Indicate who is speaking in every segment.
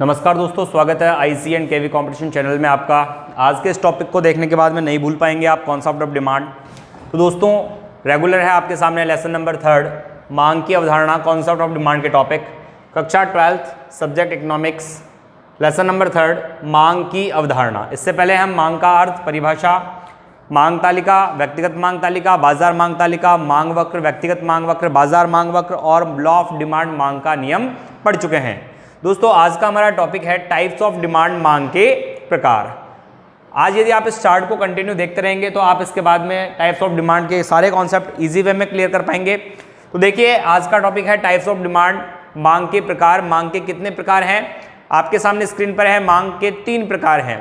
Speaker 1: नमस्कार दोस्तों, स्वागत है IC and KV competition channel में आपका। आज के इस टॉपिक को देखने के बाद में नहीं भूल पाएंगे आप कॉन्सेप्ट ऑफ डिमांड। तो दोस्तों रेगुलर है आपके सामने लेसन नंबर 3 मांग की अवधारणा, कॉन्सेप्ट ऑफ डिमांड के टॉपिक, कक्षा 12 सब्जेक्ट इकोनॉमिक्स, लेसन नंबर 3 मांग की अवधारणा। इससे पहले हम मांग का अर्थ, परिभाषा, मांग तालिका, व्यक्तिगत मांग तालिका, बाजार मांग तालिका, मांग वक्र, व्यक्तिगत मांग वक्र, बाजार मांग वक्र और लॉ ऑफ डिमांड मांग का नियम पढ़ चुके हैं। दोस्तों आज का हमारा टॉपिक है टाइप्स ऑफ डिमांड, मांग के प्रकार। आज यदि आप इस चार्ट को कंटिन्यू देखते रहेंगे तो आप इसके बाद में टाइप्स ऑफ डिमांड के सारे कॉन्सेप्ट इजी वे में क्लियर कर पाएंगे। तो देखिए आज का टॉपिक है टाइप्स ऑफ डिमांड, मांग के प्रकार। मांग के कितने प्रकार हैं आपके सामने स्क्रीन पर है। मांग के 3 प्रकार हैं।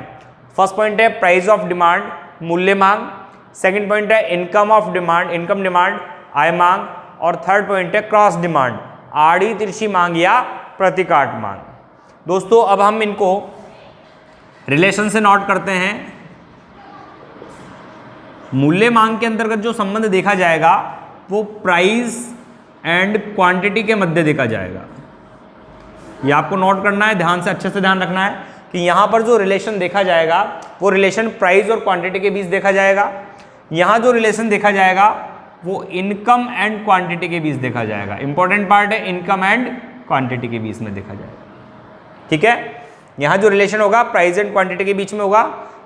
Speaker 1: फर्स्ट पॉइंट है प्राइस ऑफ डिमांड, मूल्य मांग। सेकंड पॉइंट है income of demand, income demand, आय मांग। और थर्ड पॉइंट है क्रॉस डिमांड, आड़ी तिरछी मांग या प्रतिकाट मांग। दोस्तों अब हम इनको रिलेशन से नोट करते हैं। मूल्य मांग के अंतर्गत जो संबंध देखा जाएगा वो प्राइस एंड क्वांटिटी के मध्य देखा जाएगा। ये आपको नोट करना है, ध्यान से, अच्छे से ध्यान रखना है कि यहां पर जो रिलेशन देखा जाएगा वो रिलेशन प्राइस और क्वांटिटी के बीच देखा जाएगा। यहां जो रिलेशन देखा जाएगा वो इनकम एंड क्वांटिटी के बीच देखा जाएगा। इंपॉर्टेंट पार्ट है, इनकम एंड क्वांटिटी के बीच में देखा जाएगा। ठीक है, यहां जो रिलेशन होगा प्राइस एंड क्वांटिटी के बीच में होगा।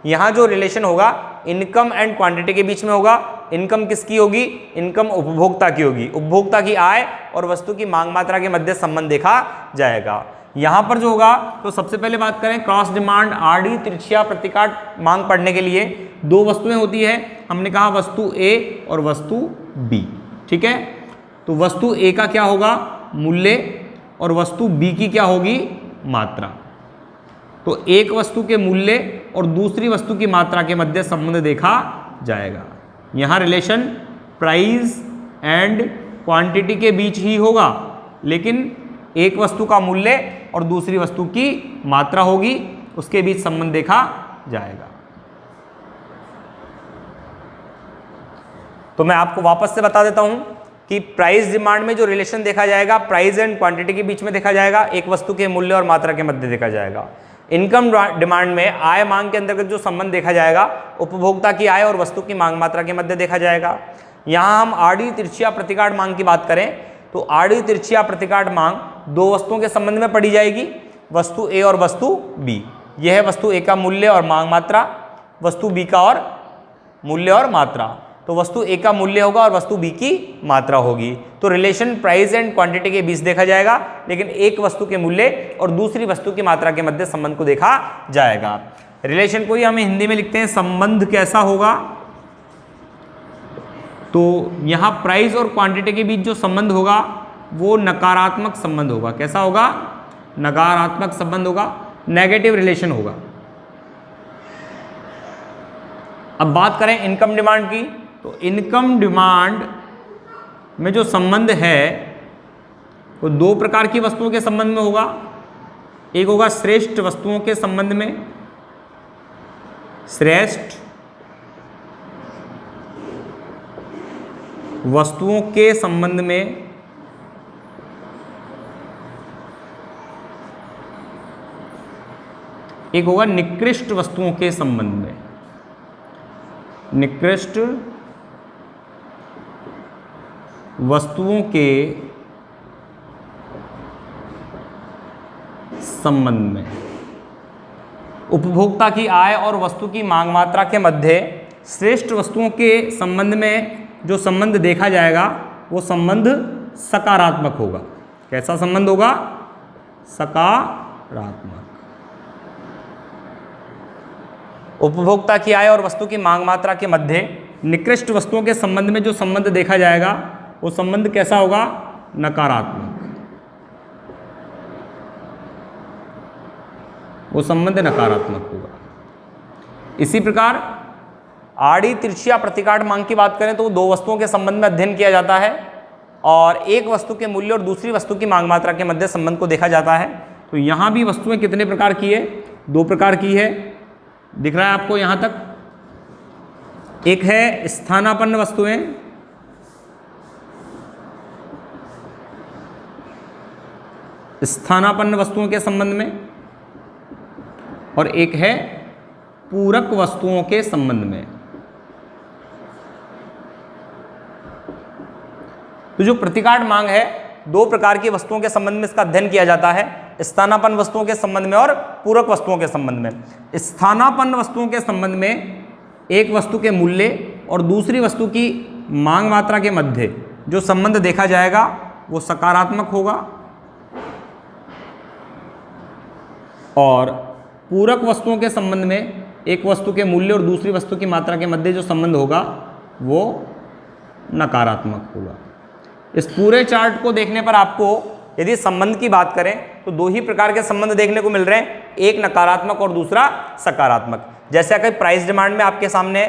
Speaker 1: यहां जो रिलेशन होगा इनकम एंड क्वांटिटी के बीच में होगा। इनकम किसकी होगी? इनकम उपभोक्ता की होगी। उपभोक्ता की आय और वस्तु की मांग मात्रा के मध्य संबंध देखा जाएगा। यहां पर जो होगा, तो सबसे पहले बात करें क्रॉस डिमांड, आड़ी तिरछिया प्रतिकाट मांग पढ़ने के लिए 2 वस्तुएं होती है। हमने कहा वस्तु ए और वस्तु बी। ठीक है, तो वस्तु ए का क्या होगा? मूल्य, और वस्तु बी की क्या होगी? मात्रा। तो एक वस्तु के मूल्य और दूसरी वस्तु की मात्रा के मध्य संबंध देखा जाएगा। यहां रिलेशन प्राइस एंड क्वांटिटी के बीच ही होगा, लेकिन एक वस्तु का मूल्य और दूसरी वस्तु की मात्रा होगी, उसके बीच संबंध देखा जाएगा। तो मैं आपको वापस से बता देता हूं कि प्राइस डिमांड में जो रिलेशन देखा जाएगा प्राइस एंड क्वांटिटी के बीच में देखा जाएगा, एक वस्तु के मूल्य और मात्रा के मध्य देखा जाएगा। इनकम डिमांड में आय मांग के अंतर्गत जो संबंध देखा जाएगा उपभोक्ता की आय और वस्तु की मांग मात्रा के मध्य देखा जाएगा। यहां हम आड़ी तिरछिया प्रतिकाट मांग की बात करें तो आड़ी तिरछिया प्रतिकाट मांग 2 वस्तुओं के संबंध में पढ़ी जाएगी, वस्तु ए और वस्तु बी। यह है वस्तु ए का मूल्य और मांग मात्रा, वस्तु बी का और मूल्य और मात्रा। तो वस्तु ए का मूल्य होगा और वस्तु बी की मात्रा होगी। तो रिलेशन प्राइस एंड क्वांटिटी के बीच देखा जाएगा, लेकिन एक वस्तु के मूल्य और दूसरी वस्तु की मात्रा के मध्य संबंध को देखा जाएगा। रिलेशन को ही हम हिंदी में लिखते हैं संबंध कैसा होगा? तो यहां प्राइस और क्वांटिटी के बीच जो संबंध होगा वो नकारात्मक संबंध होगा। कैसा होगा? नकारात्मक संबंध होगा, नेगेटिव रिलेशन होगा। अब बात करें इनकम डिमांड की, तो इनकम डिमांड में जो संबंध है वो 2 प्रकार की वस्तुओं के संबंध में होगा। एक होगा श्रेष्ठ वस्तुओं के संबंध में, श्रेष्ठ वस्तुओं के संबंध में, एक होगा निकृष्ट वस्तुओं के संबंध में। निकृष्ट वस्तुओं के संबंध में उपभोक्ता की आय और वस्तु की मांग मात्रा के मध्य श्रेष्ठ वस्तुओं के संबंध में जो संबंध देखा जाएगा वो संबंध सकारात्मक होगा। कैसा संबंध होगा? सकारात्मक। उपभोक्ता की आय और वस्तु की मांग मात्रा के मध्य निकृष्ट वस्तुओं के संबंध में जो संबंध देखा जाएगा वो संबंध कैसा होगा? नकारात्मक। वो संबंध नकारात्मक होगा। इसी प्रकार आड़ी तिरछिया प्रतिकाट मांग की बात करें तो 2 वस्तुओं के संबंध में अध्ययन किया जाता है और एक वस्तु के मूल्य और दूसरी वस्तु की मांग मात्रा के मध्य संबंध को देखा जाता है। तो यहां भी वस्तुएं कितने प्रकार की है? 2 प्रकार की है। दिख रहा है आपको यहां तक? एक है स्थानापन्न वस्तुएं, स्थानापन्न वस्तुओं के संबंध में, और एक है पूरक वस्तुओं के संबंध में। तो जो प्रतिकाट मांग है, दो प्रकार की वस्तुओं के संबंध में इसका अध्ययन किया जाता है, स्थानापन्न वस्तुओं के संबंध में और पूरक वस्तुओं के संबंध में। स्थानापन्न वस्तुओं के संबंध में एक वस्तु के मूल्य और दूसरी वस्तु की मांग मात्रा के मध्य जो संबंध देखा जाएगा वो सकारात्मक होगा, और पूरक वस्तुओं के संबंध में एक वस्तु के मूल्य और दूसरी वस्तु की मात्रा के मध्य जो संबंध होगा वो नकारात्मक होगा। इस पूरे चार्ट को देखने पर आपको यदि संबंध की बात करें तो दो ही प्रकार के संबंध देखने को मिल रहे हैं, एक नकारात्मक और दूसरा सकारात्मक। जैसे अगर प्राइस डिमांड में आपके सामने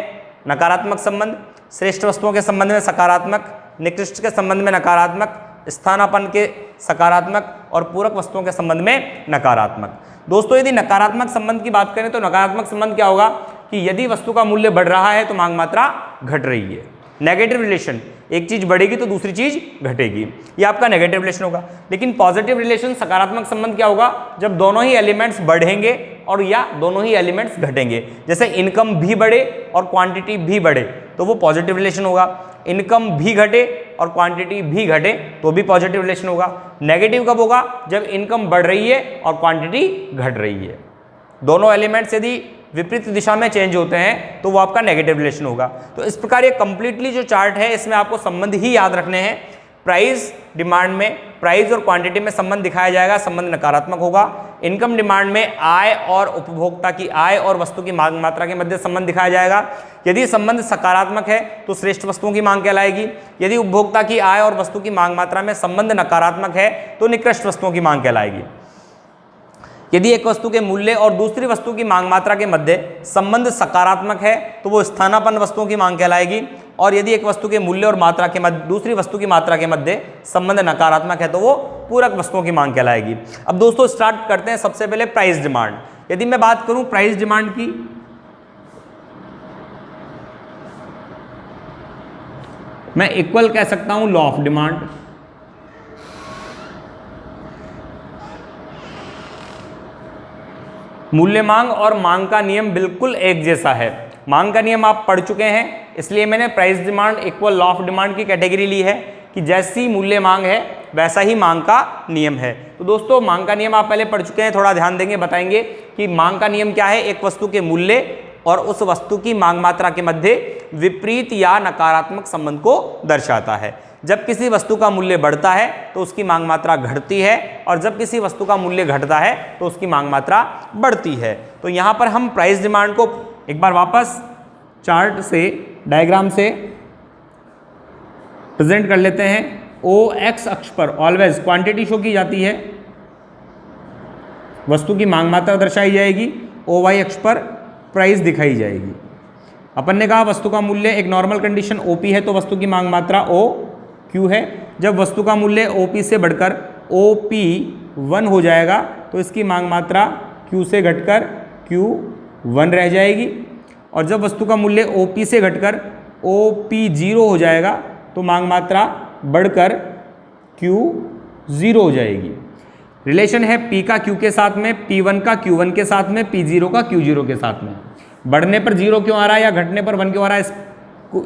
Speaker 1: नकारात्मक संबंध, श्रेष्ठ वस्तुओं के संबंध में सकारात्मक, निकृष्ट के संबंध में नकारात्मक, स्थानापन्न के सकारात्मक और पूरक वस्तुओं के संबंध में नकारात्मक। दोस्तों यदि नकारात्मक संबंध की बात करें तो नकारात्मक संबंध क्या होगा कि यदि वस्तु का मूल्य बढ़ रहा है तो मांग मात्रा घट रही है। नेगेटिव रिलेशन, एक चीज बढ़ेगी तो दूसरी चीज घटेगी, ये आपका नेगेटिव रिलेशन होगा। लेकिन पॉजिटिव रिलेशन, सकारात्मक संबंध क्या होगा जब दोनों ही एलिमेंट्स बढ़ेंगे और या दोनों ही एलिमेंट्स घटेंगे। जैसे इनकम भी बढ़े और क्वांटिटी भी बढ़े तो वो पॉजिटिव रिलेशन होगा, इनकम भी घटे और क्वांटिटी भी घटे तो भी पॉजिटिव रिलेशन होगा। नेगेटिव कब होगा जब इनकम बढ़ रही है और क्वांटिटी घट रही है। दोनों एलिमेंट्स यदि विपरीत दिशा में चेंज होते हैं तो वो आपका नेगेटिव रिलेशन होगा। तो इस प्रकार ये कंप्लीटली जो चार्ट है इसमें आपको संबंध ही याद रखने हैं। प्राइस डिमांड में प्राइस और क्वांटिटी में संबंध दिखाया जाएगा, संबंध नकारात्मक होगा। इनकम डिमांड में आय और उपभोक्ता की आय और वस्तु की मांग मात्रा के मध्य संबंध दिखाया जाएगा। यदि संबंध सकारात्मक है तो श्रेष्ठ वस्तुओं की मांग कहलाएगी। यदि उपभोक्ता की आय और वस्तु की मांग मात्रा में संबंध नकारात्मक है तो निकृष्ट वस्तुओं की मांग कहलाएगी। यदि एक वस्तु के मूल्य और दूसरी वस्तु की मांग मात्रा के मध्य संबंध सकारात्मक है तो वो स्थानापन्न वस्तुओं की मांग कहलाएगी, और यदि एक वस्तु के मूल्य और मात्रा के मध्य दूसरी वस्तु की मात्रा के मध्य संबंध नकारात्मक है तो वो पूरक वस्तुओं की मांग कहलाएगी। अब दोस्तों स्टार्ट करते हैं सबसे पहले प्राइस डिमांड। यदि मैं बात करूं प्राइस डिमांड की, मैं इक्वल कह सकता हूं लॉ ऑफ डिमांड। मूल्य मांग और मांग का नियम बिल्कुल एक जैसा है। मांग का नियम आप पढ़ चुके हैं, इसलिए मैंने price demand equal law of demand की कैटेगरी ली है कि जैसी मूल्य मांग है वैसा ही मांग का नियम है। तो दोस्तों मांग का नियम आप पहले पढ़ चुके हैं, थोड़ा ध्यान देंगे, बताएंगे कि मांग का नियम क्या है। एक वस्तु के मूल्य और उस वस्तु की मांग मात्रा के मध्य विपरीत या नकारात्मक संबंध को दर्शाता है। जब किसी वस्तु का मूल्य बढ़ता है तो उसकी मांग मात्रा घटती है, और जब किसी वस्तु का मूल्य घटता है तो उसकी मांग मात्रा बढ़ती है। तो यहाँ पर हम प्राइस डिमांड को एक बार वापस चार्ट से, डायग्राम से प्रेजेंट कर लेते हैं। ओ एक्स अक्ष पर ऑलवेज क्वांटिटी शो की जाती है, वस्तु की मांग मात्रा दर्शाई जाएगी। ओ वाई अक्ष पर प्राइस दिखाई जाएगी। अपन ने कहा वस्तु का मूल्य एक नॉर्मल कंडीशन ओपी है तो वस्तु की मांग मात्रा ओ क्यू है। जब वस्तु का मूल्य ओपी से बढ़कर ओपी 1 हो जाएगा तो इसकी मांग मात्रा क्यू से घटकर क्यू 1 रह जाएगी, और जब वस्तु का मूल्य ओपी से घटकर ओपी 0 हो जाएगा तो मांग मात्रा बढ़कर क्यू 0 हो जाएगी। रिलेशन है पी का क्यू के साथ में, P1 का Q1 के साथ में, P0 का Q0 के साथ में। बढ़ने पर 0 क्यों आ रहा है या घटने पर 1 क्यों आ रहा है,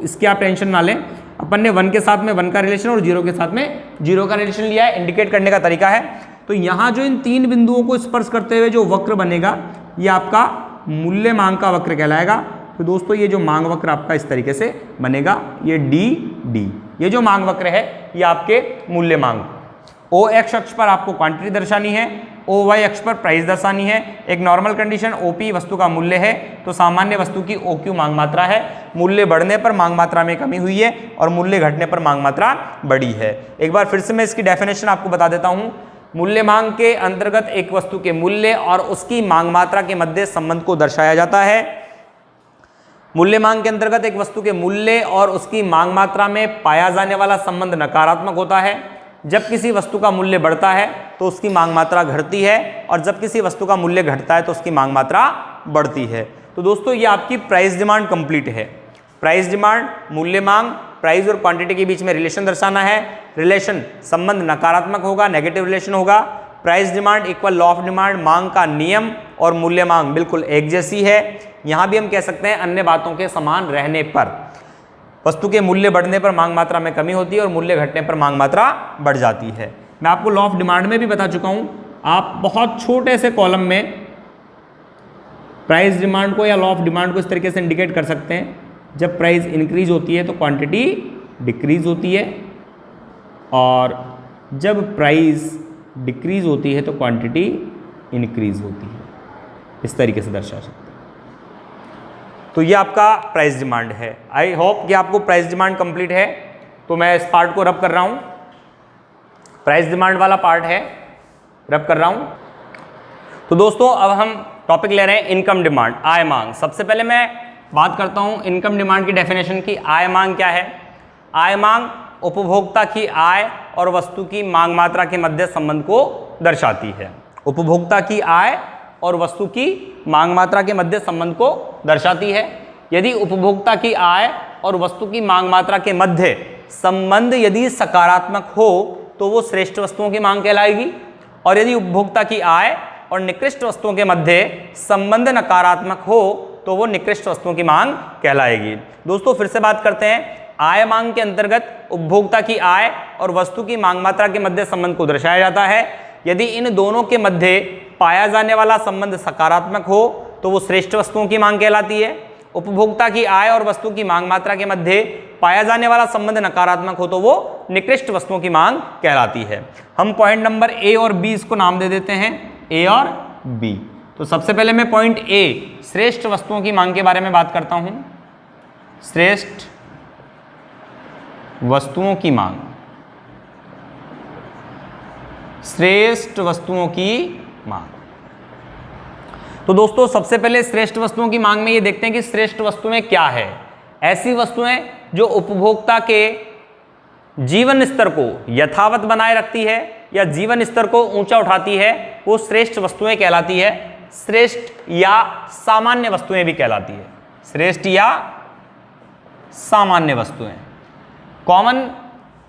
Speaker 1: इसकी आप टेंशन ना लें। अपन ने 1 के साथ में 1 का रिलेशन और 0 के साथ में 0 का रिलेशन लिया है, इंडिकेट करने का तरीका है। तो यहाँ जो इन तीन बिंदुओं को स्पर्श करते हुए जो वक्र बनेगा ये आपका मूल्य मांग का वक्र कहलाएगा। तो दोस्तों ये जो मांग वक्र आपका इस तरीके से बनेगा, ये डी, ये जो मांग वक्र है ये आपके मूल्य मांग। ओ एक्स अक्ष पर आपको क्वांटिटी दर्शानी है, ओ वाई अक्ष पर प्राइस दर्शानी है। एक नॉर्मल कंडीशन ओपी वस्तु का मूल्य है तो सामान्य वस्तु की ओ क्यू मांग मात्रा है। मूल्य बढ़ने पर मांग मात्रा में कमी हुई है और मूल्य घटने पर मांग मात्रा बढ़ी है। एक बार फिर से मैं इसकी डेफिनेशन आपको बता देता हूं। मूल्य मांग के अंतर्गत एक वस्तु के मूल्य और उसकी मांग मात्रा के मध्य संबंध को दर्शाया जाता है। मूल्य मांग के अंतर्गत एक वस्तु के मूल्य और उसकी मांग मात्रा में पाया जाने वाला संबंध नकारात्मक होता है। जब किसी वस्तु का मूल्य बढ़ता है तो उसकी मांग मात्रा घटती है, और जब किसी वस्तु का मूल्य घटता है तो उसकी मांग मात्रा बढ़ती है। तो दोस्तों ये आपकी प्राइस डिमांड कंप्लीट है। प्राइस डिमांड, मूल्य मांग, प्राइस और क्वांटिटी के बीच में रिलेशन दर्शाना है। रिलेशन संबंध नकारात्मक होगा, नेगेटिव रिलेशन होगा। Price demand equal law of demand, मांग का नियम और मूल्य मांग बिल्कुल एक जैसी है। यहाँ भी हम कह सकते हैं अन्य बातों के समान रहने पर वस्तु के मूल्य बढ़ने पर मांग मात्रा में कमी होती है और मूल्य घटने पर मांग मात्रा बढ़ जाती है। मैं आपको लॉ ऑफ डिमांड में भी बता चुका हूँ। आप बहुत छोटे से कॉलम में प्राइस डिमांड को या लॉ ऑफ डिमांड को इस तरीके से इंडिकेट कर सकते हैं, जब प्राइस इंक्रीज होती है तो क्वांटिटी डिक्रीज होती है, और जब प्राइस डिक्रीज होती है तो क्वांटिटी इंक्रीज होती है। इस तरीके से दर्शा सकते हैं। तो ये आपका प्राइस डिमांड है। आई होप कि आपको प्राइस डिमांड कंप्लीट है। तो मैं इस पार्ट को रब कर रहा हूँ, प्राइस डिमांड वाला पार्ट है, रब कर रहा हूँ। तो दोस्तों अब हम टॉपिक ले रहे हैं इनकम डिमांड, आय मांग। सबसे पहले मैं बात करता हूँ इनकम डिमांड की डेफिनेशन की। आय मांग क्या है? आय मांग उपभोक्ता की आय और वस्तु की मांग मात्रा के मध्य संबंध को दर्शाती है। उपभोक्ता की आय और वस्तु की मांग मात्रा के मध्य संबंध को दर्शाती है। यदि उपभोक्ता की आय और वस्तु की मांग मात्रा के मध्य संबंध यदि सकारात्मक हो तो वो श्रेष्ठ वस्तुओं की मांग कहलाएगी, और यदि उपभोक्ता की आय और निकृष्ट वस्तुओं के मध्य संबंध नकारात्मक हो तो वो निकृष्ट वस्तुओं की मांग कहलाएगी। दोस्तों फिर से बात करते हैं। आय मांग के अंतर्गत उपभोक्ता की आय और वस्तु की मांग मात्रा के मध्य संबंध को दर्शाया जाता है। यदि इन दोनों के मध्य पाया जाने वाला संबंध सकारात्मक हो तो वो श्रेष्ठ वस्तुओं की मांग कहलाती है। उपभोक्ता की आय और वस्तु की मांग मात्रा के मध्य पाया जाने वाला संबंध नकारात्मक हो तो वो निकृष्ट वस्तुओं की मांग कहलाती है। हम पॉइंट नंबर ए और बी इसको नाम दे देते हैं, ए और बी। तो सबसे पहले मैं पॉइंट ए श्रेष्ठ वस्तुओं की मांग के बारे में बात करता हूं। श्रेष्ठ वस्तुओं की मांग, श्रेष्ठ वस्तुओं की मांग। तो दोस्तों सबसे पहले श्रेष्ठ वस्तुओं की मांग में ये देखते हैं कि श्रेष्ठ वस्तुएं क्या है। ऐसी वस्तुएं जो उपभोक्ता के जीवन स्तर को यथावत बनाए रखती है या जीवन स्तर को ऊंचा उठाती है, वो श्रेष्ठ वस्तुएं कहलाती है। श्रेष्ठ या सामान्य वस्तुएं भी कहलाती है। श्रेष्ठ या सामान्य वस्तुएं। कॉमन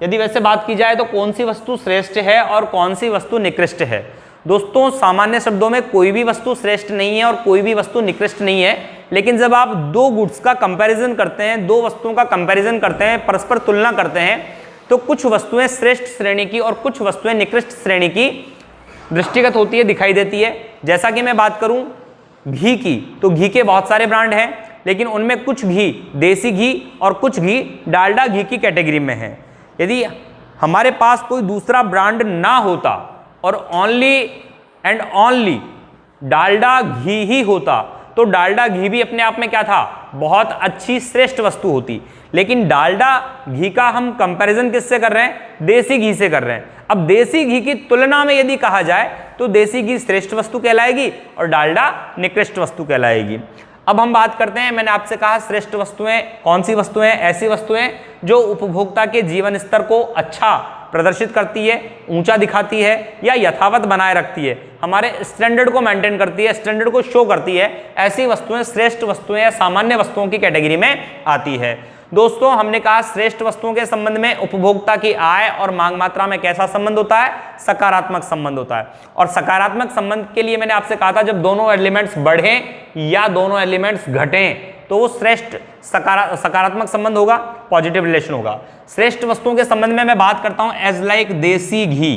Speaker 1: यदि वैसे बात की जाए तो कौन सी वस्तु श्रेष्ठ है और कौन सी वस्तु निकृष्ट है? दोस्तों सामान्य शब्दों में कोई भी वस्तु श्रेष्ठ नहीं है और कोई भी वस्तु निकृष्ट नहीं है, लेकिन जब आप दो गुड्स का कंपैरिजन करते हैं, दो वस्तुओं का कंपैरिजन करते हैं, परस्पर तुलना करते हैं, तो कुछ वस्तुएं श्रेष्ठ श्रेणी की और कुछ वस्तुएं निकृष्ट श्रेणी की दृष्टिगत होती है, दिखाई देती है। जैसा कि मैं बात करूं घी की, तो घी के बहुत सारे ब्रांड हैं, लेकिन उनमें कुछ घी देसी घी और कुछ घी डालडा घी की कैटेगरी में है। यदि हमारे पास कोई दूसरा ब्रांड ना होता और ओनली एंड ओनली डालडा घी ही होता तो डालडा घी भी अपने आप में क्या था? बहुत अच्छी श्रेष्ठ वस्तु होती। लेकिन डालडा घी का हम कंपैरिजन किससे कर रहे हैं? देसी घी से कर रहे हैं। अब देसी घी की तुलना में यदि कहा जाए तो देसी घी श्रेष्ठ वस्तु कहलाएगी और डालडा निकृष्ट वस्तु कहलाएगी। अब हम बात करते हैं, मैंने आपसे कहा श्रेष्ठ वस्तुएं कौन सी वस्तुएं? ऐसी वस्तुएं जो उपभोक्ता के जीवन स्तर को अच्छा प्रदर्शित करती है, ऊंचा दिखाती है या यथावत बनाए रखती है, हमारे स्टैंडर्ड को मेंटेन करती है, स्टैंडर्ड को शो करती है। ऐसी वस्तुएं श्रेष्ठ वस्तुएं या सामान्य वस्तुओं की कैटेगरी में आती है। दोस्तों हमने कहा श्रेष्ठ वस्तुओं के संबंध में उपभोक्ता की आय और मांग मात्रा में कैसा संबंध होता है? सकारात्मक संबंध होता है। और सकारात्मक संबंध के लिए मैंने आपसे कहा था जब दोनों एलिमेंट्स बढ़ें या दोनों एलिमेंट्स घटें तो वो श्रेष्ठ सकारात्मक संबंध होगा, पॉजिटिव रिलेशन होगा। श्रेष्ठ वस्तुओं के संबंध में मैं बात करता हूं एज लाइक देसी घी,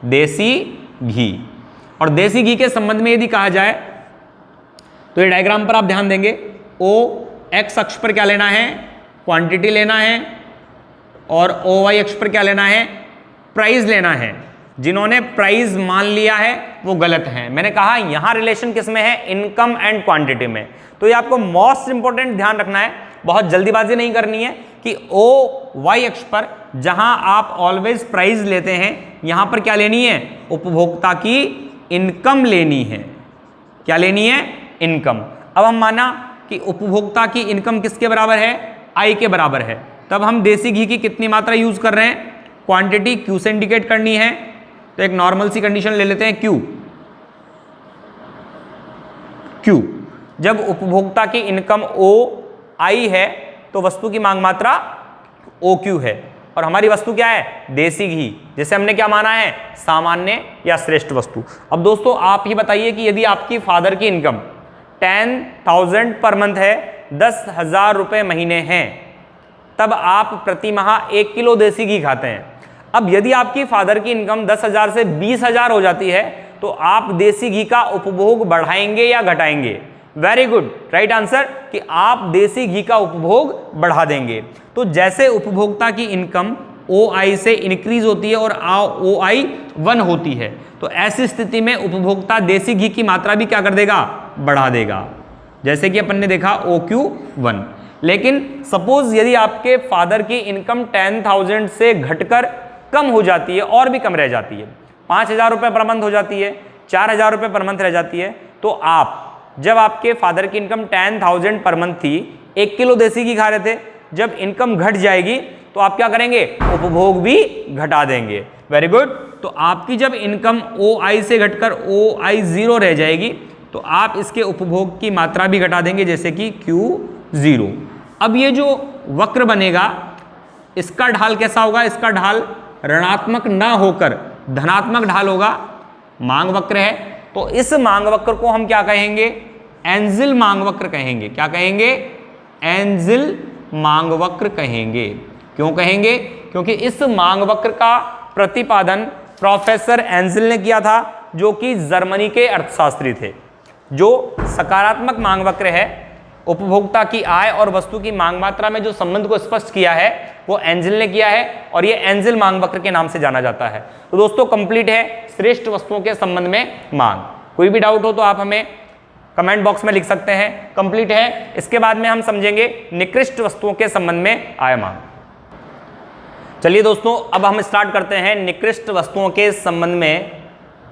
Speaker 1: देसी घी। और देसी घी के संबंध में यदि कहा जाए तो ये डायग्राम पर आप ध्यान देंगे, ओ एक्स अक्ष पर क्या लेना है? क्वांटिटी लेना है, और ओ वाई अक्ष पर क्या लेना है? प्राइस लेना है। जिन्होंने प्राइस मान लिया है वो गलत है। मैंने कहा यहां रिलेशन किस में है? इनकम एंड क्वांटिटी में। तो ये आपको मोस्ट इंपॉर्टेंट ध्यान रखना है, बहुत जल्दीबाजी नहीं करनी है कि ओ वाई अक्ष पर जहां आप ऑलवेज प्राइस लेते हैं, यहां पर क्या लेनी है? उपभोक्ता की इनकम लेनी है। क्या लेनी है? इनकम। अब हम माना कि उपभोक्ता की इनकम किसके बराबर है? आई के बराबर है। तब हम देसी घी की कितनी मात्रा यूज कर रहे हैं? क्वांटिटी क्यू से इंडिकेट करनी है। तो एक नॉर्मल सी कंडीशन ले लेते हैं, क्यू। क्यू जब उपभोक्ता की इनकम ओ आई है तो वस्तु की मांग मात्रा ओ क्यू है। और हमारी वस्तु क्या है, देसी घी, जिसे हमने क्या माना है, सामान्य या श्रेष्ठ वस्तु। अब दोस्तों आप ही बताइए कि यदि आपकी फादर की इनकम 10,000 पर मंथ है, 10,000 रुपये महीने हैं, तब आप प्रति माह 1 किलो देसी घी खाते हैं। अब यदि आपकी फादर की इनकम 10,000 से 20,000 हो जाती है तो आप देसी घी का उपभोग बढ़ाएंगे या घटाएंगे? वेरी गुड, राइट आंसर कि आप देसी घी का उपभोग बढ़ा देंगे। तो जैसे उपभोक्ता की इनकम OI से इंक्रीज होती है और OI 1 होती है, तो ऐसी स्थिति में उपभोक्ता देसी घी की मात्रा भी क्या कर देगा, बढ़ा देगा, जैसे कि अपन ने देखा OQ1। लेकिन सपोज यदि आपके फादर की इनकम 10,000 से घटकर कम हो जाती है और भी कम रह जाती है, 5,000 रुपये पर मंथ हो जाती है, 4,000 रुपये पर मंथ रह जाती है, तो आप जब आपके फादर की इनकम 10,000 पर मंथ थी, 1 किलो देसी घी खा रहे थे, जब इनकम घट जाएगी तो आप क्या करेंगे, उपभोग भी घटा देंगे। Very good. तो आपकी जब इनकम OI से घटकर OI 0 रह जाएगी तो आप इसके उपभोग की मात्रा भी घटा देंगे, जैसे कि Q0। अब ये जो वक्र बनेगा इसका ढाल कैसा होगा, इसका ढाल ऋणात्मक ना होकर धनात्मक ढाल होगा, मांग वक्र है, तो इस मांग वक्र को हम क्या कहेंगे, एंजिल मांग वक्र कहेंगे। क्या कहेंगे, एंजिल मांग वक्र कहेंगे। क्यों कहेंगे, क्योंकि इस मांग वक्र का प्रतिपादन प्रोफेसर एंजिल ने किया था, जो कि जर्मनी के अर्थशास्त्री थे। जो सकारात्मक मांग वक्र है, उपभोक्ता की आय और वस्तु की मांग मात्रा में जो संबंध को स्पष्ट किया है, वो एंजिल ने किया है और ये एंजिल मांग वक्र के नाम से जाना जाता है। तो दोस्तों कंप्लीट है श्रेष्ठ वस्तुओं के संबंध में मांग। कोई भी डाउट हो तो आप हमें कमेंट बॉक्स में लिख सकते हैं। कंप्लीट है। इसके बाद में हम समझेंगे निकृष्ट वस्तुओं के संबंध में आय मांग। चलिए दोस्तों, अब हम स्टार्ट करते हैं निकृष्ट वस्तुओं के संबंध में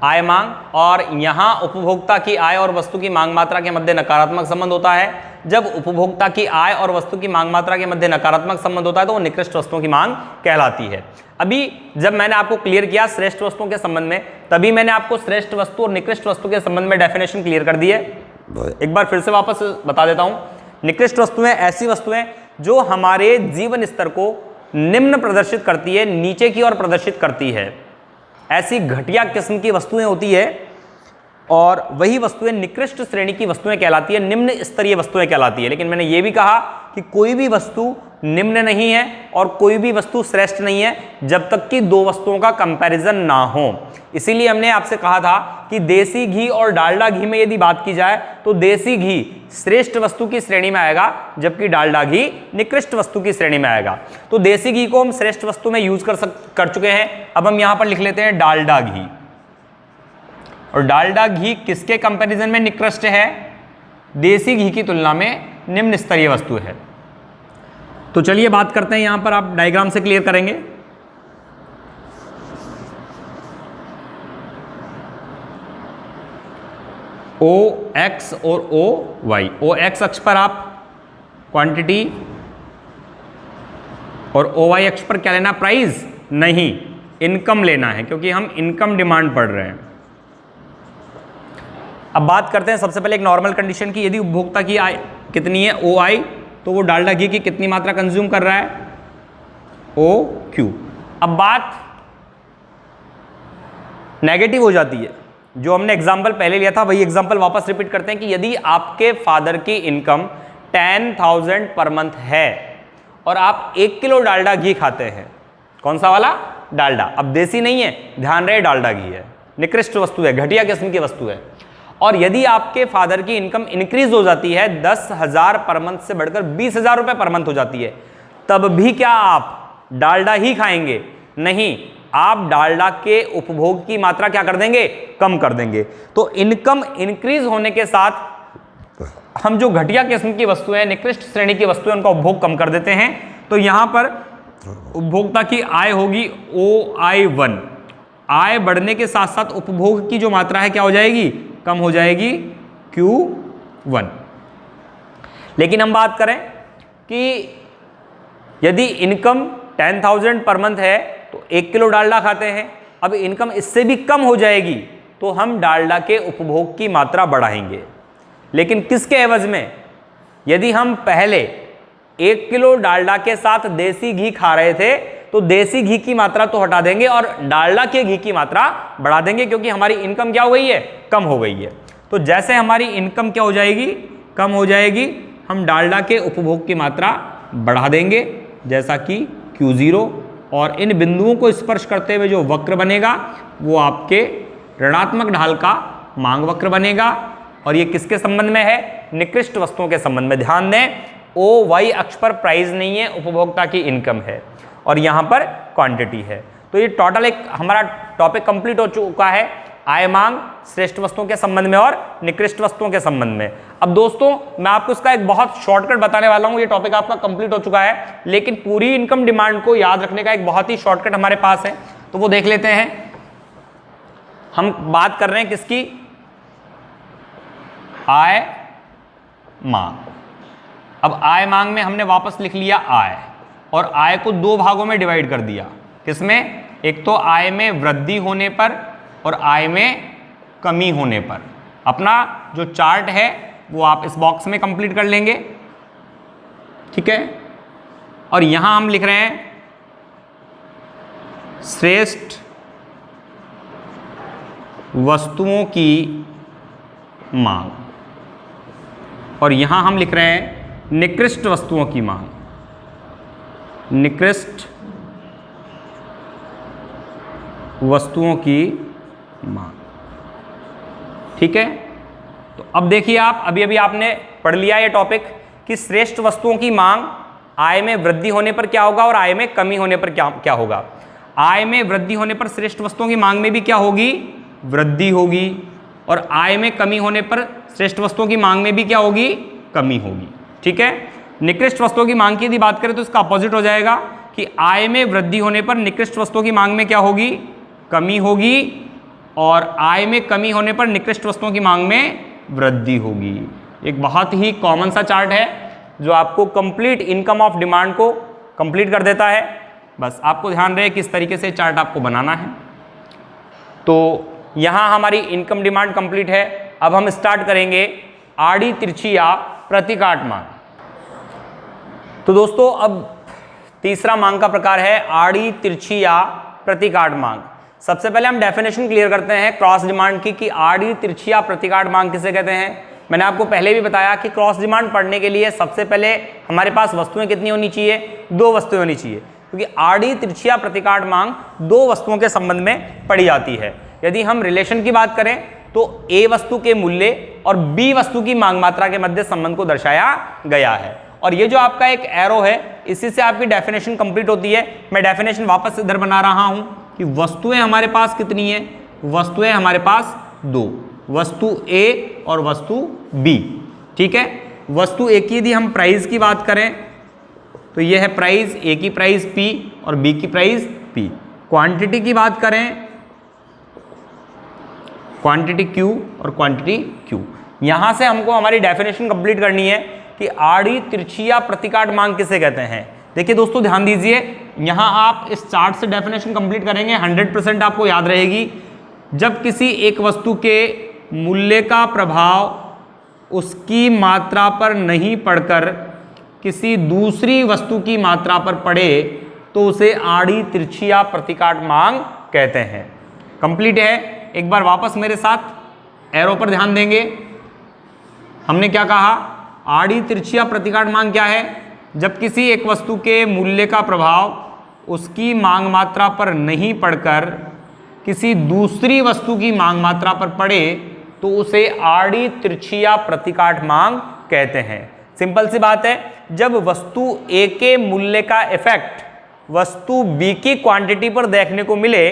Speaker 1: आय मांग। और यहाँ उपभोक्ता की आय और वस्तु की मांग मात्रा के मध्य नकारात्मक संबंध होता है। जब उपभोक्ता की आय और वस्तु की मांग मात्रा के मध्य नकारात्मक संबंध होता है तो वो निकृष्ट वस्तुओं की मांग कहलाती है। अभी जब मैंने आपको क्लियर किया श्रेष्ठ वस्तुओं के संबंध में, तभी मैंने आपको श्रेष्ठ वस्तु और निकृष्ट वस्तु के संबंध में डेफिनेशन क्लियर कर दी है। एक बार फिर से वापस बता देता हूं। निकृष्ट वस्तुएं ऐसी वस्तुएं जो हमारे जीवन स्तर को निम्न प्रदर्शित करती है, नीचे की ओर प्रदर्शित करती है, ऐसी घटिया किस्म की वस्तुएं होती है, और वही वस्तुएं निकृष्ट श्रेणी की वस्तुएं कहलाती है, निम्न स्तरीय वस्तुएं कहलाती है। लेकिन मैंने ये भी कहा कि कोई भी वस्तु निम्न नहीं है और कोई भी वस्तु श्रेष्ठ नहीं है जब तक कि दो वस्तुओं का कंपैरिजन ना हो। इसीलिए हमने आपसे कहा था कि देसी घी और डालडा घी में यदि बात की जाए तो देसी घी श्रेष्ठ वस्तु की श्रेणी में आएगा, जबकि डालडा घी निकृष्ट वस्तु की श्रेणी में आएगा। तो देसी घी को हम श्रेष्ठ वस्तु में यूज कर चुके हैं। अब हम यहां पर लिख लेते हैं डालडा घी। और डालडा घी किसके कंपैरिजन में निकृष्ट है? देसी घी की तुलना में निम्न स्तरीय वस्तु है। तो चलिए बात करते हैं, यहां पर आप डायग्राम से क्लियर करेंगे। OX और OY। OX अक्ष पर आप क्वांटिटी और OY अक्ष पर क्या लेना? प्राइस नहीं, इनकम लेना है, क्योंकि हम इनकम डिमांड पढ़ रहे हैं। अब बात करते हैं सबसे पहले एक नॉर्मल कंडीशन की। यदि उपभोक्ता की आय कितनी है OI, तो वो डालडा घी की कितनी मात्रा कंज्यूम कर रहा है? OQ। अब बात नेगेटिव हो जाती है। जो हमने एग्जांपल पहले लिया था वही एग्जांपल वापस रिपीट करते हैं कि यदि आपके फादर की इनकम 10,000 पर मंथ है और आप 1 किलो डालडा घी खाते हैं, कौन सा वाला? डालडा। अब देसी नहीं है, ध्यान रहे डालडा घी है, निकृष्ट वस्तु है, घटिया किस्म की वस्तु है। और यदि आपके फादर की इनकम इंक्रीज हो जाती है, 10,000 पर मंथ से बढ़कर 20,000 रुपए पर मंथ हो जाती है, तब भी क्या आप डालडा ही खाएंगे? नहीं, आप डालडा के उपभोग की मात्रा क्या कर देंगे? कम कर देंगे। तो इनकम इंक्रीज होने के साथ हम जो घटिया किस्म की वस्तुएं हैं, निकृष्ट श्रेणी की वस्तुएं, उनका उपभोग कम कर देते हैं। तो यहां पर उपभोक्ता की आय होगी OI1। आय बढ़ने के साथ साथ उपभोग की जो मात्रा है क्या हो जाएगी? कम हो जाएगी, Q1। लेकिन हम बात करें कि यदि इनकम 10,000 पर मंथ है तो 1 किलो डालडा खाते हैं, अब इनकम इससे भी कम हो जाएगी तो हम डालडा के उपभोग की मात्रा बढ़ाएंगे। लेकिन किसके एवज में? यदि हम पहले 1 किलो डालडा के साथ देसी घी खा रहे थे तो देसी घी की मात्रा तो हटा देंगे और डालडा के घी की मात्रा बढ़ा देंगे, क्योंकि हमारी इनकम क्या हो गई है, कम हो गई है। तो जैसे हमारी इनकम क्या हो जाएगी, कम हो जाएगी, हम डालडा के उपभोग की मात्रा बढ़ा देंगे, जैसा कि Q0, और इन बिंदुओं को स्पर्श करते हुए जो वक्र बनेगा वो आपके ऋणात्मक ढाल का मांग वक्र बनेगा। और ये किसके संबंध में है, निकृष्ट वस्तुओं के संबंध में। ध्यान दें, OY अक्ष पर प्राइस नहीं है, उपभोक्ता की इनकम है, और यहाँ पर क्वांटिटी है। तो ये टोटल एक हमारा टॉपिक कंप्लीट हो चुका है, आय मांग श्रेष्ठ वस्तुओं के संबंध में और निकृष्ट वस्तुओं के संबंध में। अब दोस्तों मैं आपको इसका एक बहुत शॉर्टकट बताने वाला हूं। ये टॉपिक आपका कंप्लीट हो चुका है, लेकिन पूरी इनकम डिमांड को याद रखने का एक बहुत ही शॉर्टकट हमारे पास है, तो वो देख लेते हैं। हम बात कर रहे हैं किसकी, आय मांग। अब आय मांग में हमने वापस लिख लिया आय, और आय को दो भागों में डिवाइड कर दिया। किसमें, एक तो आय में वृद्धि होने पर और आय में कमी होने पर। अपना जो चार्ट है वो आप इस बॉक्स में कंप्लीट कर लेंगे, ठीक है। और यहां हम लिख रहे हैं श्रेष्ठ वस्तुओं की मांग, और यहां हम लिख रहे हैं निकृष्ट वस्तुओं की मांग, निकृष्ट वस्तुओं की मांग, ठीक है। तो अब देखिए आप, अभी अभी आपने पढ़ लिया ये टॉपिक कि श्रेष्ठ वस्तुओं की मांग आय में वृद्धि होने पर क्या होगा और आय में कमी होने पर क्या होगा। आय में वृद्धि होने पर श्रेष्ठ वस्तुओं की मांग में भी क्या होगी, वृद्धि होगी, और आय में कमी होने पर श्रेष्ठ वस्तुओं की मांग में भी क्या होगी, कमी होगी, ठीक है। निकृष्ट वस्तुओं की मांग की यदि बात करें तो इसका अपोजिट हो जाएगा कि आय में वृद्धि होने पर निकृष्ट वस्तुओं की मांग में क्या होगी, कमी होगी, और आय में कमी होने पर निकृष्ट वस्तुओं की मांग में वृद्धि होगी। एक बहुत ही कॉमन सा चार्ट है जो आपको कंप्लीट इनकम ऑफ डिमांड को कंप्लीट कर देता है। बस आपको ध्यान रहे किस तरीके से चार्ट आपको बनाना है। तो यहाँ हमारी इनकम डिमांड कंप्लीट है। अब हम स्टार्ट करेंगे आड़ी तिरछी या प्रतिकाट मांग। तो दोस्तों अब तीसरा मांग का प्रकार है आड़ी तिरछी या प्रतिकाट मांग। सबसे पहले हम डेफिनेशन क्लियर करते हैं क्रॉस डिमांड की कि आड़ी तिरछी या प्रतिकाट मांग किसे कहते हैं। मैंने आपको पहले भी बताया कि क्रॉस डिमांड पढ़ने के लिए सबसे पहले हमारे पास वस्तुएं कितनी होनी चाहिए, दो वस्तुएं होनी चाहिए, क्योंकि आड़ी तिरछी या प्रतिकाट मांग दो वस्तुओं के संबंध में पढ़ी जाती है। यदि हम रिलेशन की बात करें तो ए वस्तु के मूल्य और बी वस्तु की मांग मात्रा के मध्य संबंध को दर्शाया गया है। और ये जो आपका एक एरो है इसी से आपकी डेफिनेशन कंप्लीट होती है। मैं डेफिनेशन वापस इधर बना रहा हूं कि वस्तुएं हमारे पास कितनी है, वस्तुएं हमारे पास दो, वस्तु ए और वस्तु बी, ठीक है। वस्तु ए की यदि हम प्राइस की बात करें तो ये है प्राइस, ए की प्राइस पी और बी की प्राइस पी। क्वांटिटी की बात करें, क्वांटिटी क्यू और क्वांटिटी क्यू। यहां से हमको हमारी डेफिनेशन कंप्लीट करनी है कि आड़ी तिरछी या प्रतिकाट मांग किसे कहते हैं। देखिए दोस्तों ध्यान दीजिए, यहां आप इस चार्ट से डेफिनेशन कंप्लीट करेंगे 100% आपको याद रहेगी। जब किसी एक वस्तु के मूल्य का प्रभाव उसकी मात्रा पर नहीं पड़कर किसी दूसरी वस्तु की मात्रा पर पड़े तो उसे आड़ी तिरछी या प्रतिकाट मांग कहते हैं। कंप्लीट है। एक बार वापस मेरे साथ एरो पर ध्यान देंगे। हमने क्या कहा, आड़ी तिरछी या प्रतिकाट मांग क्या है, जब किसी एक वस्तु के मूल्य का प्रभाव उसकी मांग मात्रा पर नहीं पड़कर किसी दूसरी वस्तु की मांग मात्रा पर पड़े तो उसे आड़ी तिरछी या प्रतिकाट मांग कहते हैं। सिंपल सी बात है, जब वस्तु ए के मूल्य का इफेक्ट वस्तु बी की क्वांटिटी पर देखने को मिले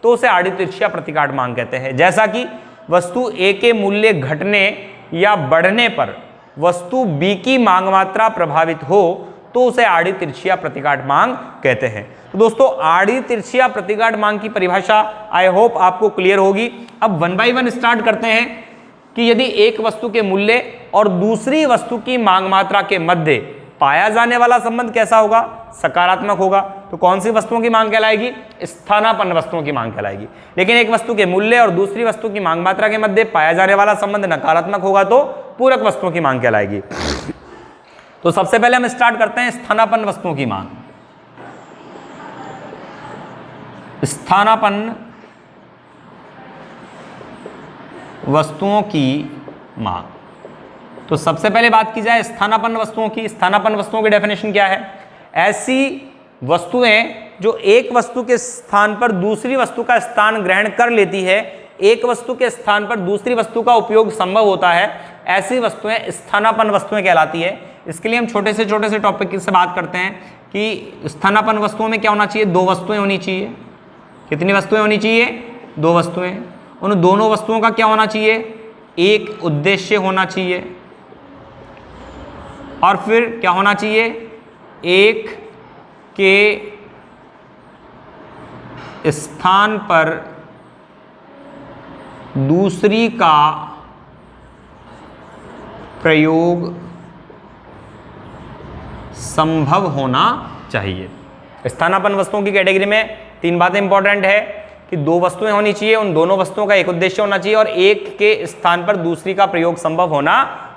Speaker 1: तो उसे आड़ी तिरछी या प्रतिकाट मांग कहते हैं। जैसा कि वस्तु ए के मूल्य घटने या बढ़ने पर वस्तु बी की मांग मात्रा प्रभावित हो तो उसे आड़ी तिरछी या प्रतिकाट मांग कहते हैं। तो दोस्तों आड़ी तिरछी या प्रतिकाट मांग की परिभाषा आई होप आपको क्लियर होगी। अब वन बाय वन स्टार्ट करते हैं कि यदि एक वस्तु के मूल्य और दूसरी वस्तु की मांग मात्रा के मध्य पाया जाने वाला संबंध कैसा होगा, सकारात्मक होगा, तो कौन सी वस्तुओं की मांग कहलाएगी, स्थानापन्न वस्तुओं की मांग कहलाएगी। लेकिन एक वस्तु के मूल्य और दूसरी वस्तु की मांग मात्रा के मध्य पाया जाने वाला संबंध नकारात्मक होगा तो पूरक वस्तुओं की मांग कहलाएगी। तो सबसे पहले हम स्टार्ट करते हैं स्थानापन्न वस्तुओं की मांग। स्थानापन्न वस्तुओं की मांग। तो सबसे पहले बात की जाए स्थानापन्न वस्तुओं की। स्थानापन्न वस्तुओं की डेफिनेशन क्या है? ऐसी वस्तुएं जो एक वस्तु के स्थान पर दूसरी वस्तु का स्थान ग्रहण कर लेती है, एक वस्तु के स्थान पर दूसरी वस्तु का उपयोग संभव होता है, ऐसी वस्तुएं स्थानापन्न वस्तुएं कहलाती है। इसके लिए हम छोटे से टॉपिक से बात करते हैं कि स्थानापन्न वस्तुओं में क्या होना चाहिए? दो वस्तुएं होनी चाहिए। कितनी वस्तुएं होनी चाहिए? दो वस्तुएं। उन दोनों वस्तुओं का क्या होना चाहिए? एक उद्देश्य होना चाहिए। और फिर क्या होना चाहिए? एक के स्थान पर दूसरी का प्रयोग संभव होना चाहिए। स्थानापन्न वस्तुओं की कैटेगरी में तीन बातें इंपॉर्टेंट है कि दो वस्तुएं होनी चाहिए, उन दोनों वस्तुओं का एक उद्देश्य होना चाहिए और एक के स्थान पर दूसरी का प्रयोग संभव होना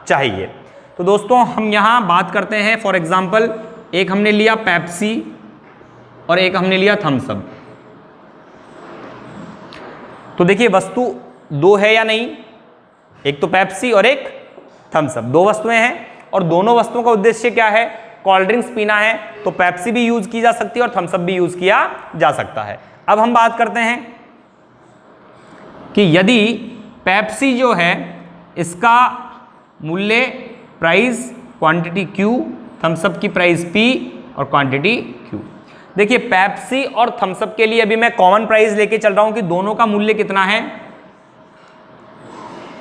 Speaker 1: चाहिए। तो दोस्तों हम यहां बात करते हैं, फॉर एग्जांपल एक हमने लिया पेप्सी और एक हमने लिया थम्स अप। तो देखिए वस्तु दो है या नहीं? एक तो पेप्सी और एक थम्स अप, दो वस्तुएं हैं और दोनों वस्तुओं का उद्देश्य क्या है? कोल्ड ड्रिंक्स पीना है। तो पेप्सी भी यूज की जा सकती है और थम्स अप भी यूज किया जा सकता है। अब हम बात करते हैं कि यदि पेप्सी जो है इसका मूल्य price quantity Q, Thums Up की प्राइस P और क्वांटिटी Q। देखिए पेप्सी और थम्स अप के लिए अभी मैं कॉमन प्राइस लेके चल रहा हूं कि दोनों का मूल्य कितना है?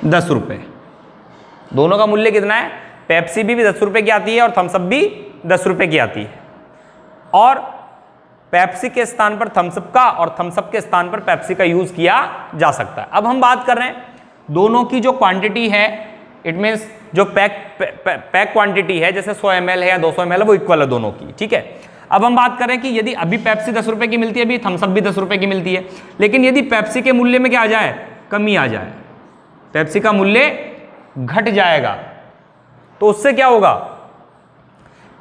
Speaker 1: 10 रुपए। दोनों का मूल्य कितना है? पेप्सी भी 10 रुपए की आती है और थम्स अप भी 10 रुपए की आती है। और पेप्सी के स्थान पर थम्स अप का और थम्स अप के स्थान पर पेप्सी का यूज किया जा सकता है। अब हम बात कर रहे हैं दोनों की जो क्वांटिटी है, इट मीन्स जो पैक क्वांटिटी है, जैसे 100 ml है या 200 ml है, वो इक्वल है दोनों की। ठीक है। अब हम बात करें कि यदि अभी पेप्सी 10 रुपए की मिलती है, अभी थम्स अप भी 10 रुपए की मिलती है, लेकिन यदि पेप्सी के मूल्य में क्या आ जाए? कमी आ जाए, पेप्सी का मूल्य घट जाएगा, तो उससे क्या होगा?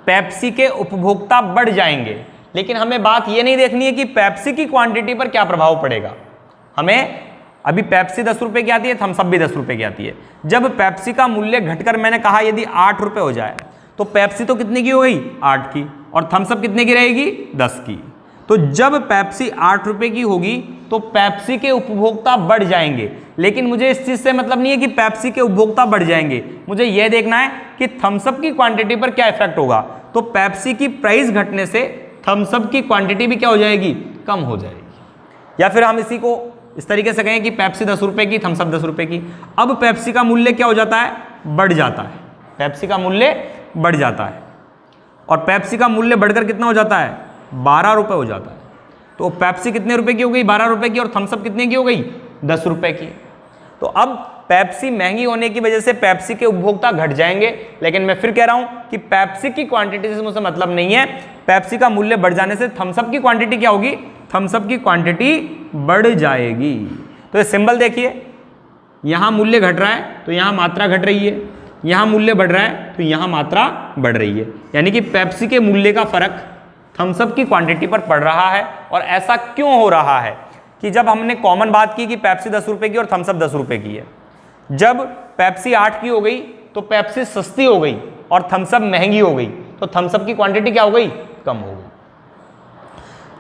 Speaker 1: पेप्सी के उपभोक्ता बढ़ जाएंगे। लेकिन हमें बात यह नहीं देखनी है कि पेप्सी की क्वांटिटी पर क्या प्रभाव पड़ेगा। हमें अभी पेप्सी 10 रुपए की आती है, थम्स अप भी 10 रुपए की आती है। जब पेप्सी का मूल्य घटकर मैंने कहा यदि 8 रुपए हो जाए, तो पेप्सी तो कितने की हो गई? 8 की, और थम्स अप कितने की रहेगी? 10 की। तो जब पेप्सी 8 रुपए की होगी तो पेप्सी के उपभोक्ता बढ़ जाएंगे। लेकिन मुझे इस चीज से मतलब नहीं है कि पेप्सी के उपभोक्ता बढ़ जाएंगे, मुझे यह देखना है कि थम्स अप की क्वांटिटी पर क्या इफेक्ट होगा। तो पेप्सी की प्राइस घटने से थम्स अप की क्वांटिटी भी क्या हो जाएगी? कम हो जाएगी। या फिर हम इसी को इस तरीके से कहें कि पेप्सी 10 रुपए की, थम्स अप 10 रुपए की। अब पेप्सी का मूल्य क्या हो जाता है? बढ़ जाता है। पेप्सी का मूल्य बढ़ जाता है और पेप्सी का मूल्य बढ़कर कितना हो जाता है? 12 रुपए हो जाता है। तो पेप्सी कितने रुपए की हो गई? 12 रुपए की। और थम्स अप कितने की हो गई? 10 रुपए की। तो अब पेप्सी महंगी होने की वजह से पेप्सी के उपभोक्ता घट जाएंगे। लेकिन मैं फिर कह रहा हूं कि पेप्सी की क्वांटिटी से मुझे मतलब नहीं है। पेप्सी का मूल्य बढ़ जाने से थम्स अप की क्वांटिटी क्या होगी? थम्स अप की क्वांटिटी बढ़ जाएगी। तो ये सिंबल देखिए, यहां मूल्य घट रहा है तो यहां मात्रा घट रही है, यहां मूल्य बढ़ रहा है तो यहां मात्रा बढ़ रही है। यानी कि पेप्सी के मूल्य का फर्क थम्स अप की क्वांटिटी पर पड़ रहा है। और ऐसा क्यों हो रहा है कि जब हमने कॉमन बात की कि पेप्सी 10 रुपए की और थम्स अप 10 रुपए की है, जब पेप्सी 8 की हो गई तो पेप्सी सस्ती हो गई और थम्स अप महंगी हो गई, तो थम्स अप की क्वांटिटी क्या हो गई? कम हो गई।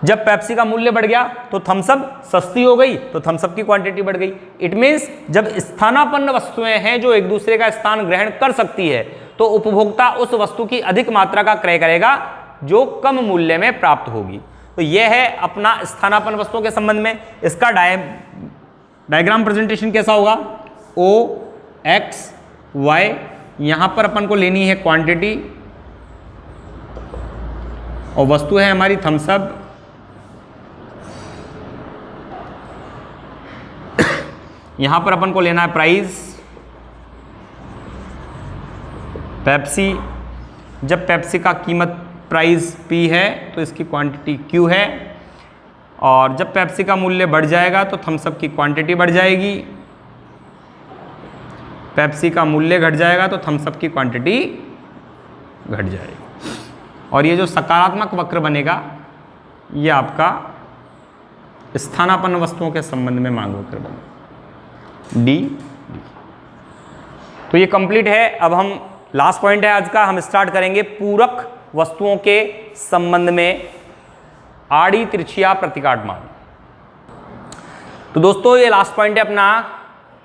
Speaker 1: जब पेप्सी का मूल्य बढ़ गया तो थम्स अप सस्ती हो गई तो थम्स अप की क्वांटिटी बढ़ गई। इट मीन्स जब स्थानापन्न वस्तुएं हैं जो एक दूसरे का स्थान ग्रहण कर सकती है, तो उपभोक्ता उस वस्तु की अधिक मात्रा का क्रय करेगा जो कम मूल्य में प्राप्त होगी। तो यह है अपना स्थानापन्न वस्तुओं के संबंध में। इसका डायग्राम प्रेजेंटेशन कैसा होगा? OX Y, यहां पर अपन को लेनी है क्वांटिटी और वस्तु है हमारी थम्स अप, यहां पर अपन को लेना है प्राइस पेप्सी। जब पेप्सी का कीमत प्राइस P है तो इसकी क्वांटिटी Q है, और जब पेप्सी का मूल्य बढ़ जाएगा तो थम्स अप की क्वांटिटी बढ़ जाएगी। पेप्सी का मूल्य घट जाएगा तो थम्स अप की क्वांटिटी घट जाएगी। और ये जो सकारात्मक वक्र बनेगा ये आपका स्थानापन्न वस्तुओं के संबंध में मांग वक्र बने। डी। तो ये कंप्लीट है। अब हम लास्ट पॉइंट है आज का, हम स्टार्ट करेंगे पूरक वस्तुओं के संबंध में आड़ी तिरछिया प्रतिकाट मांग। तो दोस्तों ये लास्ट पॉइंट है अपना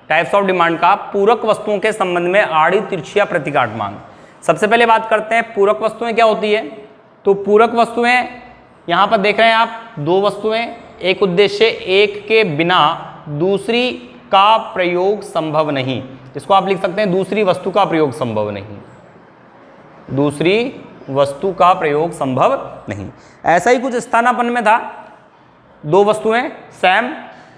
Speaker 1: टाइप्स ऑफ डिमांड का, पूरक वस्तुओं के संबंध में आड़ी तिरछिया प्रतिकाट मांग। सबसे पहले बात करते हैं पूरक वस्तुएं क्या होती है। तो पूरक वस्तुएं यहां पर देख रहे हैं आप, दो वस्तुएं, एक उद्देश्य, एक के बिना दूसरी का प्रयोग संभव नहीं। इसको आप लिख सकते हैं दूसरी वस्तु का प्रयोग संभव नहीं, दूसरी वस्तु का प्रयोग संभव नहीं। ऐसा ही कुछ स्थानापन्न में था, दो वस्तुएं सेम,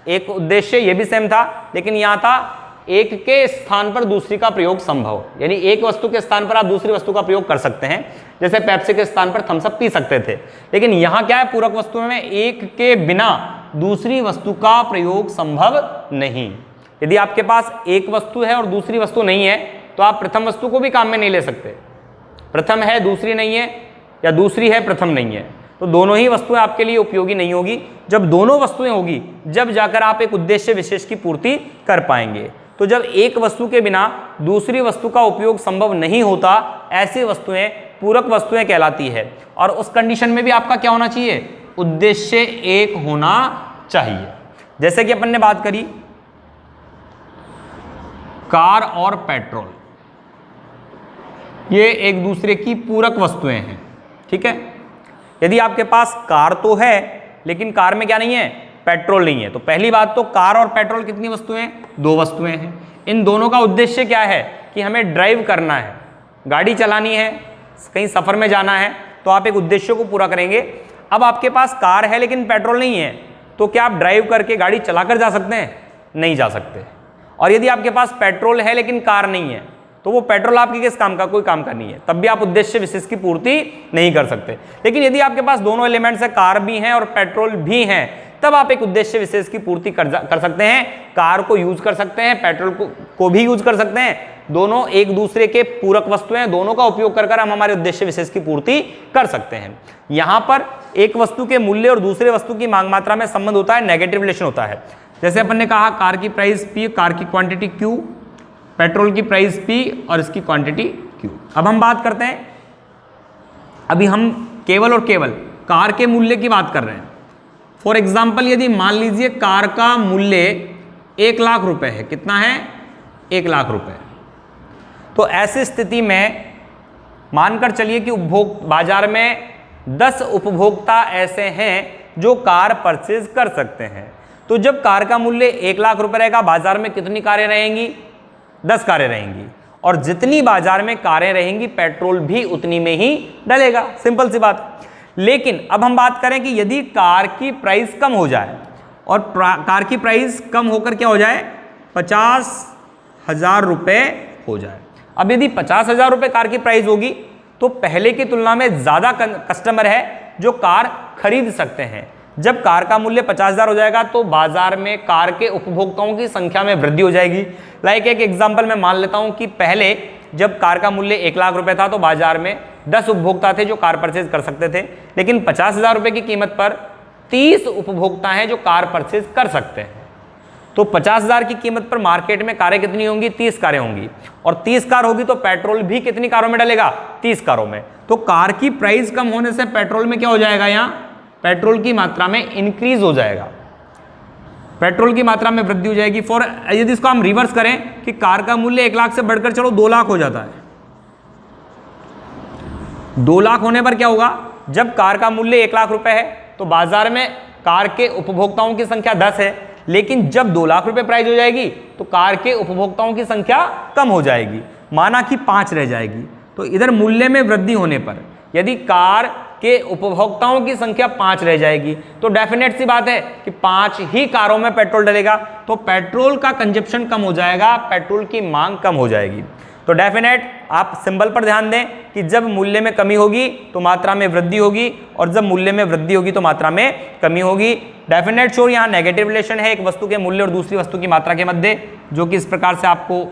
Speaker 1: एक उद्देश्य, ये भी सेम था, लेकिन यहां था एक के स्थान पर दूसरी का प्रयोग संभव, यानी एक वस्तु के स्थान पर आप दूसरी वस्तु का प्रयोग कर सकते हैं। जैसे पेप्सी के स्थान पर थम्स अप पी सकते थे, लेकिन यहां क्या है, पूरक वस्तुओं में एक के बिना दूसरी वस्तु का प्रयोग संभव नहीं। यदि आपके पास एक वस्तु है और दूसरी वस्तु नहीं है, तो आप प्रथम वस्तु को भी काम में नहीं ले सकते। प्रथम है दूसरी नहीं है, या दूसरी है प्रथम नहीं है, तो दोनों ही वस्तुएं आपके लिए उपयोगी नहीं होगी। जब दोनों वस्तुएं होगी, जब जाकर आप एक उद्देश्य विशेष की पूर्ति कर पाएंगे। तो जब एक वस्तु के बिना दूसरी वस्तु का उपयोग संभव नहीं होता, ऐसी वस्तुएं पूरक वस्तुएं कहलाती है। और उस कंडीशन में भी आपका क्या होना चाहिए, उद्देश्य एक होना चाहिए। जैसे कि अपन ने बात करी कार और पेट्रोल, ये एक दूसरे की पूरक वस्तुएं हैं, ठीक है। यदि आपके पास कार तो है, लेकिन कार में क्या नहीं है, पेट्रोल नहीं है, तो पहली बात तो कार और पेट्रोल कितनी वस्तुएं, दो वस्तुएं हैं। इन दोनों का उद्देश्य क्या है कि हमें ड्राइव करना है, गाड़ी चलानी है, कहीं सफर में जाना है, तो आप एक उद्देश्य को पूरा करेंगे। अब आपके पास कार है लेकिन पेट्रोल नहीं है, तो क्या आप ड्राइव करके गाड़ी चलाकर जा सकते हैं, नहीं जा सकते। और यदि आपके पास पेट्रोल है लेकिन कार नहीं है, तो वो पेट्रोल आपके किस काम का, कोई काम का नहीं है, तब भी आप उद्देश्य विशेष की पूर्ति नहीं कर सकते। लेकिन यदि आपके पास दोनों एलिमेंट्स है, कार भी हैं और पेट्रोल भी हैं, तब आप एक उद्देश्य विशेष की पूर्ति कर सकते हैं। कार को यूज कर सकते हैं, पेट्रोल को भी यूज कर सकते हैं, दोनों एक दूसरे के पूरक वस्तुएं, दोनों का उपयोग कर हम हमारे उद्देश्य विशेष की पूर्ति कर सकते हैं। यहां पर एक वस्तु के मूल्य और दूसरे वस्तु की मांग मात्रा में संबंध होता है, नेगेटिव रिलेशन होता है। जैसे अपन ने कहा कार की प्राइस P, कार की क्वांटिटी Q, पेट्रोल की प्राइस P और इसकी क्वांटिटी Q। अब हम बात करते हैं, अभी हम केवल और केवल कार के मूल्य की बात कर रहे हैं। फॉर एग्जाम्पल यदि मान लीजिए कार का मूल्य 1 लाख रुपए है, कितना है, 1 लाख रुपए, तो ऐसी स्थिति में मानकर चलिए कि बाजार में 10 उपभोक्ता ऐसे हैं जो कार परचेज कर सकते हैं। तो जब कार का मूल्य 1 लाख रुपए रहेगा, बाजार में कितनी कारें रहेंगी, 10 कारें रहेंगी, और जितनी बाजार में कारें रहेंगी पेट्रोल भी उतनी में ही डलेगा, सिंपल सी बात। लेकिन अब हम बात करें कि यदि कार की प्राइस कम हो जाए और कार की प्राइस कम होकर क्या हो जाए, 50,000 रुपए हो जाए। अब यदि 50,000 रुपए कार की प्राइस होगी, तो पहले की तुलना में ज्यादा कस्टमर है जो कार खरीद सकते हैं। जब कार का मूल्य 50,000 हो जाएगा, तो बाजार में कार के उपभोक्ताओं की संख्या में वृद्धि हो जाएगी। लाइक एक एग्जांपल मैं मान लेता हूं कि पहले जब कार का मूल्य 1 लाख रुपए था, तो बाजार में 10 उपभोक्ता थे जो कार परचेज कर सकते थे, लेकिन 50,000 रुपए की कीमत पर 30 उपभोक्ता हैं जो कार परचेज कर सकते हैं। तो 50,000 की कीमत पर मार्केट में कारें कितनी होंगी, 30 कारें होंगी, और 30 कार होगी तो पेट्रोल भी कितनी कारों में डलेगा, 30 कारों में। तो कार की प्राइस कम होने से पेट्रोल में क्या हो जाएगा, यहाँ पेट्रोल की मात्रा में इंक्रीज हो जाएगा, पेट्रोल की मात्रा में वृद्धि हो जाएगी। फॉर यदि इसको हम रिवर्स करें कि कार का मूल्य 1 लाख से बढ़कर चलो 2 लाख हो जाता है, 2 लाख होने पर क्या होगा, जब कार का मूल्य 1 लाख रुपए है तो बाजार में कार के उपभोक्ताओं की संख्या 10 है, लेकिन जब 2 लाख रुपए प्राइस हो जाएगी तो कार के उपभोक्ताओं की संख्या कम हो जाएगी, माना कि 5 रह जाएगी। तो इधर मूल्य में वृद्धि होने पर यदि कार के उपभोक्ताओं की संख्या 5 रह जाएगी, तो डेफिनेट सी बात है कि 5 ही कारों में पेट्रोल डलेगा, तो पेट्रोल का कंजप्शन कम हो जाएगा, पेट्रोल की मांग कम हो जाएगी। तो डेफिनेट आप सिंबल पर ध्यान दें कि जब मूल्य में कमी होगी तो मात्रा में वृद्धि होगी, और जब मूल्य में वृद्धि होगी तो मात्रा में कमी होगी। डेफिनेट श्योर यहाँ नेगेटिव रिलेशन है एक वस्तु के मूल्य और दूसरी वस्तु की मात्रा के मध्य, जो कि इस प्रकार से आपको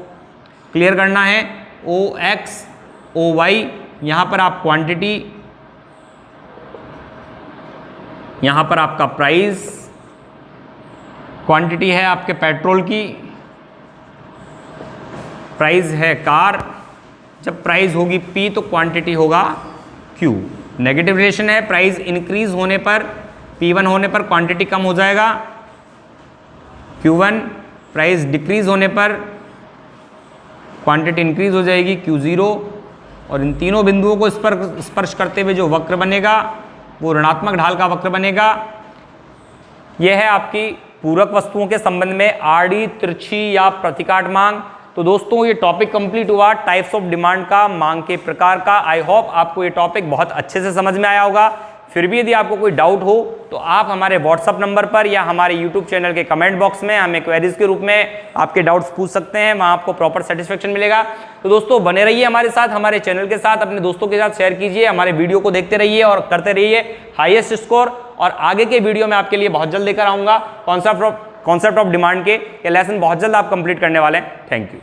Speaker 1: क्लियर करना है। OX OY, यहाँ पर आप क्वांटिटी, यहाँ पर आपका प्राइस, क्वांटिटी है आपके पेट्रोल की, प्राइस है कार, जब प्राइस होगी P तो क्वांटिटी होगा Q। नेगेटिव रिलेशन है, प्राइस इंक्रीज होने पर P1 होने पर क्वांटिटी कम हो जाएगा Q1, प्राइस डिक्रीज होने पर क्वांटिटी इंक्रीज हो जाएगी Q0, और इन तीनों बिंदुओं को स्पर्श करते हुए जो वक्र बनेगा वो ऋणात्मक ढाल का वक्र बनेगा। यह है आपकी पूरक वस्तुओं के संबंध में आड़ी, तिरछी या प्रतिकाट मांग। तो दोस्तों ये टॉपिक कंप्लीट हुआ टाइप्स ऑफ डिमांड का, मांग के प्रकार का। आई होप आपको ये टॉपिक बहुत अच्छे से समझ में आया होगा। फिर भी यदि आपको कोई डाउट हो तो आप हमारे व्हाट्सअप नंबर पर या हमारे यूट्यूब चैनल के कमेंट बॉक्स में हमें क्वेरीज के रूप में आपके डाउट्स पूछ सकते हैं, वहां आपको प्रॉपर सेटिस्फेक्शन मिलेगा। तो दोस्तों बने रहिए हमारे साथ, हमारे चैनल के साथ, अपने दोस्तों के साथ शेयर कीजिए, हमारे वीडियो को देखते रहिए और करते रहिए हाईएस्ट स्कोर। और आगे के वीडियो में आपके लिए बहुत जल्द लेकर आऊंगा कॉन्सेप्ट ऑफ डिमांड के ये लेसन बहुत जल्द आप कंप्लीट करने वाले हैं। Thank you.